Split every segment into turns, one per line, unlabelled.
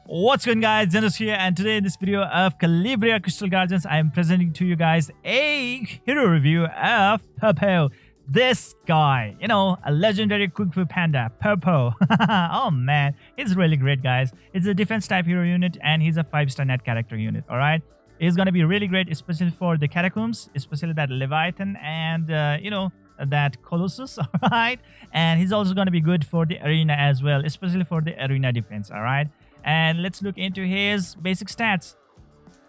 What's going guys, Zennosh here, and today in this video of Calibria Crystal Guardians, I am presenting to you guys a hero review of Popo. This guy, a legendary Kung Fu Panda, Popo. Oh man, he's really great guys. It's a defense type hero unit and he's a 5-star net character unit, alright? He's gonna be really great, especially for the catacombs, especially that Leviathan and, that Colossus, alright? And he's also gonna be good for the arena as well, especially for the arena defense, alright? And let's look into his basic stats.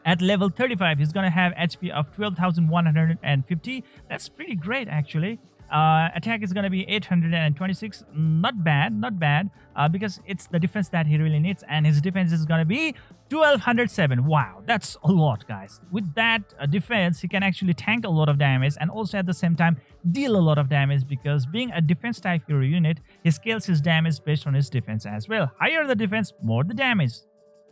At level 35, he's going to have HP of 12,150. That's pretty great, actually. Attack is going to be 826. Not bad, because it's the defense that he really needs. And his defense is going to be 1207. Wow, that's a lot, guys. With that defense, he can actually tank a lot of damage and also at the same time deal a lot of damage, because being a defense type hero unit, he scales his damage based on his defense as well. Higher the defense, more the damage.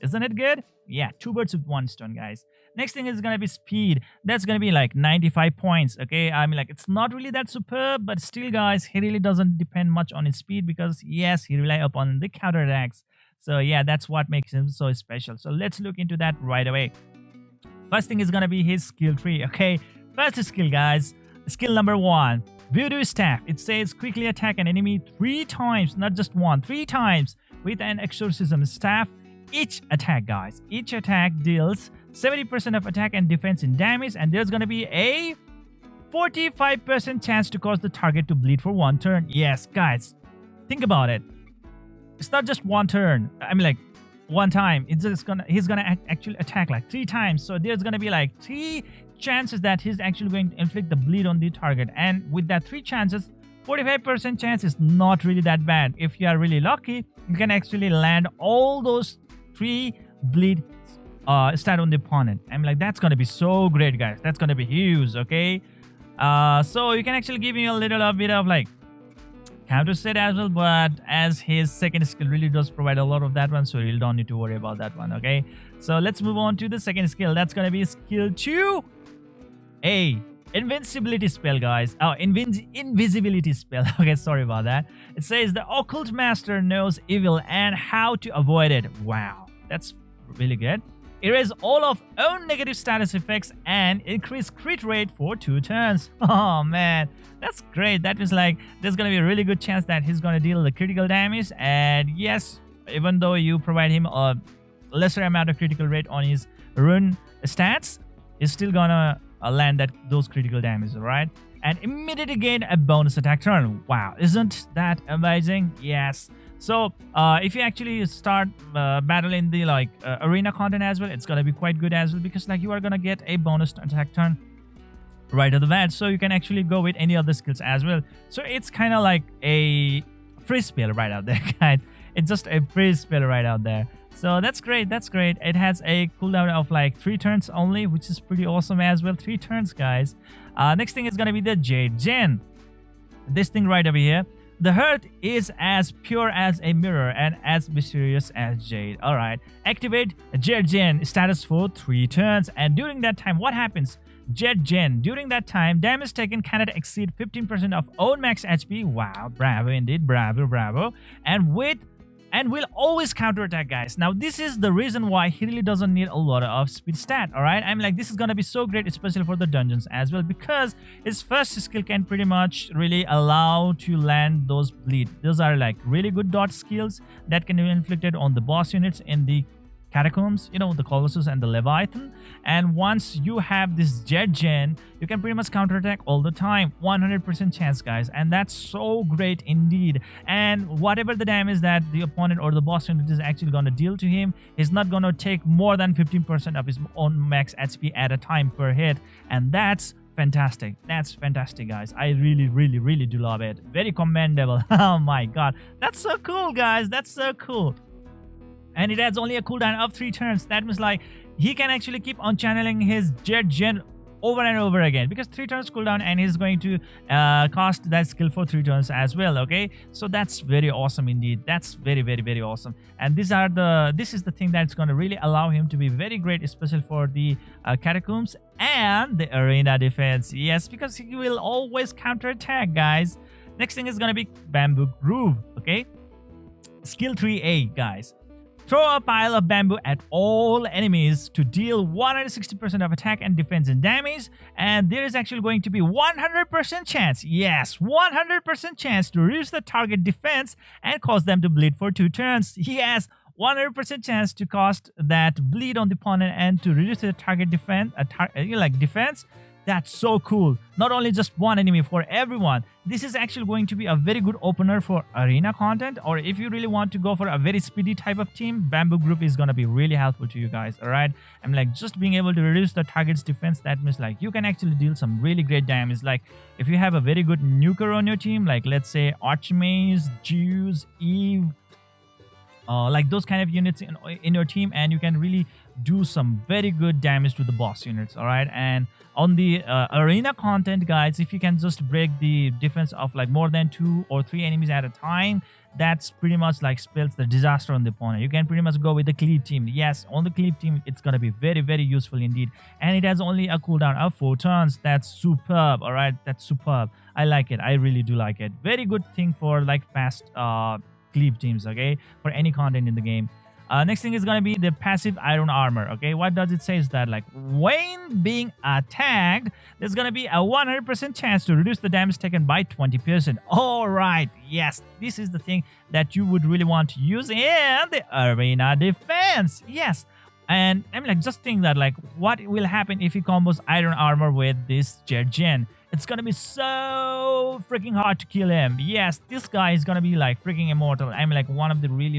Isn't it good? Yeah, 2 birds with 1 stone, guys. Next thing is gonna be speed. That's gonna be like 95 points. Okay, I mean, like, it's not really that superb, but still guys, he really doesn't depend much on his speed, because yes, he rely upon the counter attacks. So yeah, that's what makes him so special. So let's look into that right away. First thing is gonna be his skill tree. Okay, first skill, guys. Skill number 1, Voodoo Staff. It says quickly attack an enemy 3 times, not just 1, 3 times with an exorcism staff. Each attack, guys, each attack deals 70% of attack and defense in damage, and there's gonna be a 45% chance to cause the target to bleed for 1 turn. Yes, guys, think about it. It's not just 1 turn. I mean, like, 1 time. It's just he's gonna actually attack like 3 times. So there's gonna be like 3 chances that he's actually going to inflict the bleed on the target. And with that 3 chances, 45% chance is not really that bad. If you are really lucky, you can actually land all those 3 bleed stat on the opponent. I'm like, that's gonna be so great, guys. That's gonna be huge. Okay, so you can actually give me a little bit of like counter set as well, but as his second skill really does provide a lot of that one, so you don't need to worry about that one. Okay, so let's move on to the second skill. That's gonna be skill 2, a invincibility spell, guys. Oh, invisibility spell. Okay, sorry about that. It says the occult master knows evil and how to avoid it. Wow, that's really good. Erase all of own negative status effects and increase crit rate for 2 turns. Oh man, that's great. That means like there's gonna be a really good chance that he's gonna deal the critical damage. And yes, even though you provide him a lesser amount of critical rate on his rune stats, he's still gonna land those critical damage, right? And immediately gain a bonus attack turn. Wow, isn't that amazing? Yes. So if you actually start battling the arena content as well, it's gonna be quite good as well, because like you are gonna get a bonus attack turn right off the bat. So you can actually go with any other skills as well. So it's kind of like a free spell right out there, guys. It's just a free spell right out there. So that's great. That's great. It has a cooldown of like 3 turns only, which is pretty awesome as well. 3 turns, guys. Next thing is gonna be the Jade Gem. This thing right over here. The heart is as pure as a mirror and as mysterious as jade. All right. Activate Jade Gem status for 3 turns, and during that time, what happens? Jade Gem. During that time, damage taken cannot exceed 15% of own max HP. Wow, bravo indeed, bravo. And will always counterattack, guys. Now, this is the reason why he really doesn't need a lot of speed stat, alright? I'm like, this is gonna be so great, especially for the dungeons as well, because his first skill can pretty much really allow to land those bleed. Those are like really good dot skills that can be inflicted on the boss units in the catacombs, the Colossus and the Leviathan. And once you have this Jade Gem, you can pretty much counterattack all the time. 100% chance, guys. And that's so great indeed. And whatever the damage that the opponent or the boss unit is actually going to deal to him, he's not going to take more than 15% of his own max HP at a time per hit. And that's fantastic. That's fantastic, guys. I really do love it. Very commendable. Oh my god, that's so cool, guys. That's so cool. And it has only a cooldown of 3 turns. That means like he can actually keep on channeling his Jade Gem over and over again, because 3 turns cooldown, and he's going to cast that skill for 3 turns as well. Okay, so that's very awesome indeed. That's very awesome. And this is the thing that's going to really allow him to be very great, especially for the catacombs and the arena defense. Yes, because he will always counterattack, guys. Next thing is going to be Bamboo Groove. Okay, skill 3A, guys. Throw a pile of bamboo at all enemies to deal 160% of attack and defense and damage. And there is actually going to be 100% chance, yes, 100% chance to reduce the target defense and cause them to bleed for 2 turns. Yes, 100% chance to cost that bleed on the opponent and to reduce the target defense, defense. That's so cool. Not only just one enemy, for everyone. This is actually going to be a very good opener for arena content, or if you really want to go for a very speedy type of team, Bamboo Group is going to be really helpful to you guys, alright? I'm like, just being able to reduce the target's defense, that means like you can actually deal some really great damage. Like if you have a very good nuker on your team, like let's say Archmaze, Zeus, Eve, like those kind of units in your team, and you can really do some very good damage to the boss units, all right? And on the arena content, guys, if you can just break the defense of like more than 2 or 3 enemies at a time, that's pretty much like spells the disaster on the opponent. You can pretty much go with the cleave team. Yes, on the cleave team, it's gonna be very, very useful indeed, and it has only a cooldown of 4 turns. That's superb, all right? That's superb. I like it. I really do like it. Very good thing for like fast cleave teams, okay, for any content in the game. Next thing is going to be the passive iron armor, okay? What does it say is that like when being attacked, there's going to be a 100% chance to reduce the damage taken by 20%. All right, yes, this is the thing that you would really want to use in the arena defense. Yes, and I'm like, just think that like what will happen if you combos iron armor with this Jet Gen. It's gonna be so freaking hard to kill him. Yes, this guy is gonna be like freaking immortal. I'm like one of the really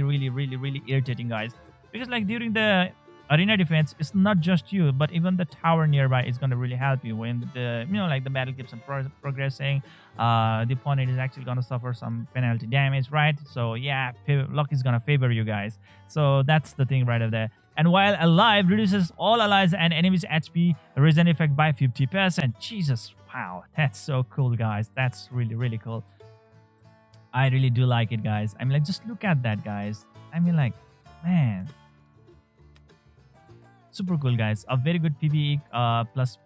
irritating guys, because like during the arena defense, it's not just you, but even the tower nearby is gonna really help you when the like the battle keeps on progressing. The opponent is actually gonna suffer some penalty damage, right? So yeah, luck is gonna favor you guys. So that's the thing right over there. And while alive, reduces all allies and enemies HP regen effect by 50%. Jesus, wow, that's so cool, guys. That's really cool. I really do like it, guys. I mean, like, just look at that, guys. I mean, like, man, super cool, guys. A very good PvE plus,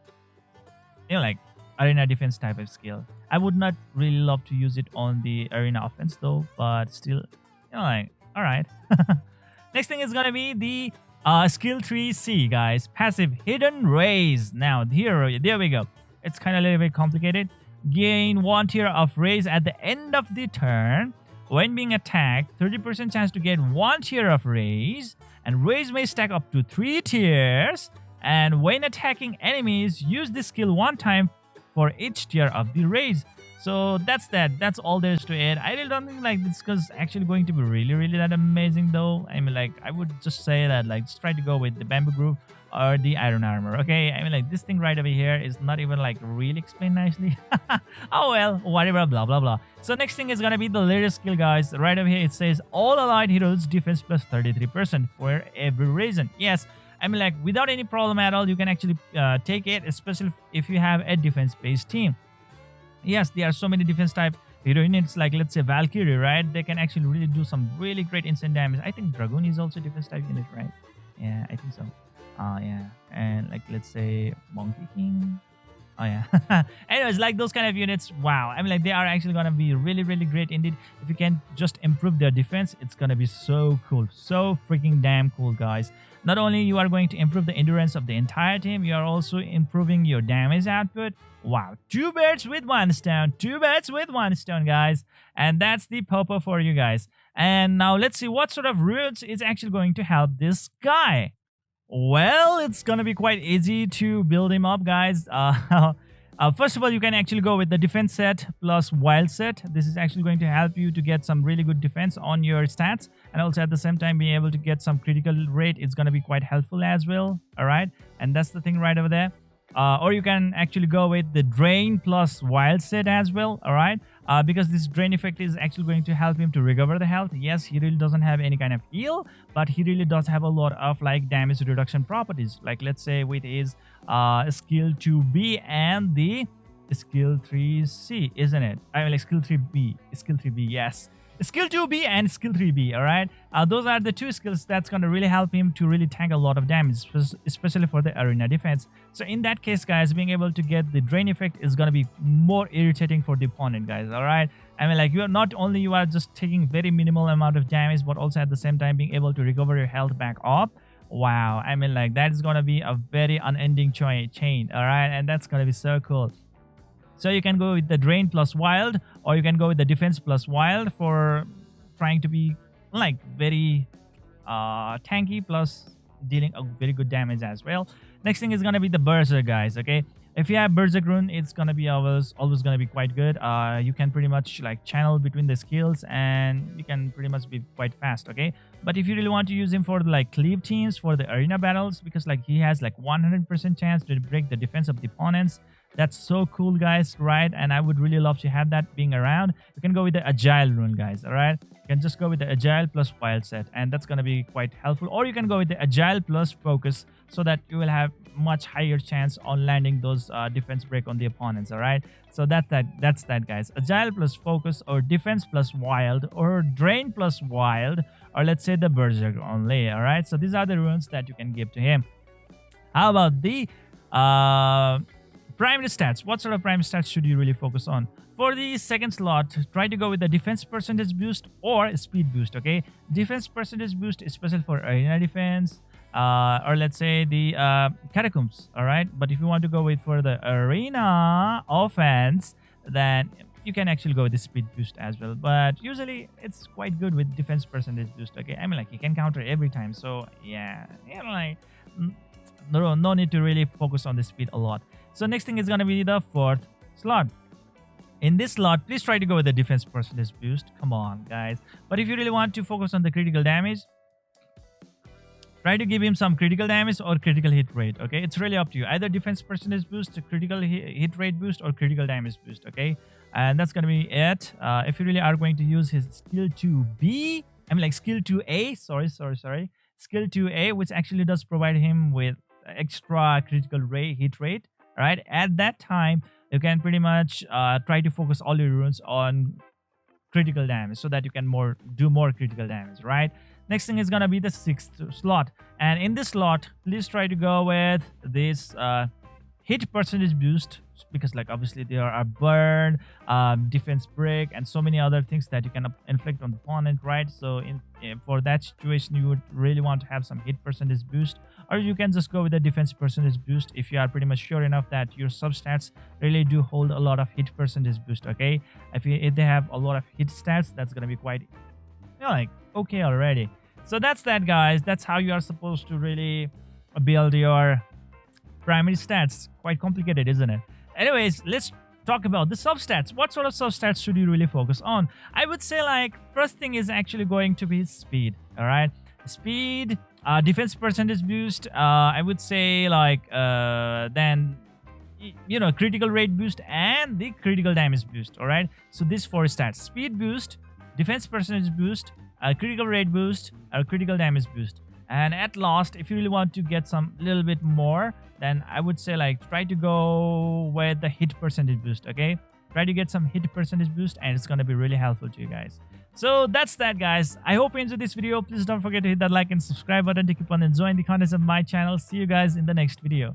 like arena defense type of skill. I would not really love to use it on the arena offense though, but still, like, all right. Next thing is gonna be the skill 3C, guys. Passive hidden raise. Now there we go. It's kind of a little bit complicated. Gain 1 tier of raise at the end of the turn. When being attacked, 30% chance to get 1 tier of raise, and raise may stack up to 3 tiers. And when attacking enemies, use this skill 1 time for each tier of the raise. So that's that. That's all there is to it. I really don't think like this is actually going to be really that amazing though. I mean, like, I would just say that like just try to go with the Bamboo Group or the iron armor, okay? I mean, like, this thing right over here is not even like really explained nicely. Oh well, whatever, blah blah blah. So next thing is gonna be the latest skill, guys. Right over here it says all allied heroes defense plus 33% for every reason. Yes, I mean, like, without any problem at all, you can actually take it, especially if you have a defense based team. Yes, there are so many defense type hero units, like let's say Valkyrie, right? They can actually really do some really great instant damage. I think Dragoon is also defense type unit, right? Yeah, I think so. Yeah, and like let's say Monkey King. Oh yeah. Anyways, like those kind of units, wow. I mean, like, they are actually gonna be really great indeed. If you can just improve their defense, it's gonna be so cool, so freaking damn cool, guys. Not only you are going to improve the endurance of the entire team, you are also improving your damage output. Wow, 2 birds with 1 stone. 2 birds with 1 stone, guys. And that's the Popo for you guys. And now let's see what sort of runes is actually going to help this guy. Well, it's gonna be quite easy to build him up, guys. First of all, you can actually go with the defense set plus wild set. This is actually going to help you to get some really good defense on your stats, and also at the same time being able to get some critical rate. It's going to be quite helpful as well, all right? And that's the thing right over there. Or you can actually go with the drain plus wild set as well, all right? Because this drain effect is actually going to help him to recover the health. Yes, he really doesn't have any kind of heal, but he really does have a lot of like damage reduction properties. Like let's say with his skill 2B and the skill 3C, isn't it? I mean, like skill 3B, yes. Skill 2B and skill 3B, all right? Those are the 2 skills that's going to really help him to really tank a lot of damage, especially for the arena defense. So in that case, guys, being able to get the drain effect is going to be more irritating for the opponent, guys, all right? I mean, like, you are not only you are just taking very minimal amount of damage, but also at the same time being able to recover your health back up. Wow, I mean, like, that is gonna be a very unending chain, all right, and that's gonna be so cool. So you can go with the drain plus wild, or you can go with the defense plus wild for trying to be like very tanky plus dealing a very good damage as well. Next thing is gonna be the berserk, guys. Okay, if you have berserk rune, it's gonna be always gonna be quite good. You can pretty much like channel between the skills, and you can pretty much be quite fast. Okay, but if you really want to use him for the like cleave teams for the arena battles, because like he has like 100% chance to break the defense of the opponents. That's so cool, guys, right? And I would really love to have that being around. You can go with the agile rune, guys, all right? You can just go with the agile plus wild set, and that's going to be quite helpful. Or you can go with the agile plus focus, so that you will have much higher chance on landing those defense break on the opponents, all right? So that's that, guys. Agile plus focus, or defense plus wild, or drain plus wild, or let's say the berserk only, all right? So these are the runes that you can give to him. How about the primary stats? What sort of primary stats should you really focus on? For the second slot, try to go with the defense percentage boost or speed boost, okay? Defense percentage boost is special for arena defense, or let's say the catacombs, all right? But if you want to go with for the arena offense, then you can actually go with the speed boost as well. But usually it's quite good with defense percentage boost, okay? I mean, like, you can counter every time, so yeah, you know, like, no need to really focus on the speed a lot. So next thing is going to be the fourth slot. In this slot, please try to go with the defense percentage boost. Come on, guys. But if you really want to focus on the critical damage, try to give him some critical damage or critical hit rate, okay? It's really up to you. Either defense percentage boost, critical hit rate boost, or critical damage boost, okay? And that's going to be it. If you really are going to use his skill 2B, I mean, like, skill 2A, sorry. Skill 2A, which actually does provide him with extra critical hit rate. Right, at that time you can pretty much try to focus all your runes on critical damage, so that you can do more critical damage, right? Next thing is gonna be the sixth slot, and in this slot, please try to go with this hit percentage boost, because like obviously there are burn, defense break, and so many other things that you can inflict on the opponent, right? So for that situation, you would really want to have some hit percentage boost, or you can just go with the defense percentage boost if you are pretty much sure enough that your substats really do hold a lot of hit percentage boost, okay? If they have a lot of hit stats, that's gonna be quite, you know, like, okay already. So that's that, guys. That's how you are supposed to really build your primary stats. Quite complicated, isn't it? Anyways, let's talk about the substats. What sort of substats should you really focus on? I would say, like, first thing is actually going to be speed, all right? Speed, defense percentage boost, I would say, like, then, you know, critical rate boost and the critical damage boost, all right? So these four stats: speed boost, defense percentage boost, critical rate boost, or critical damage boost. And at last, if you really want to get some little bit more, then I would say, like, try to go with the hit percentage boost, okay? Try to get some hit percentage boost, and it's going to be really helpful to you guys. So that's that, guys. I hope you enjoyed this video. Please don't forget to hit that like and subscribe button to keep on enjoying the contents of my channel. See you guys in the next video.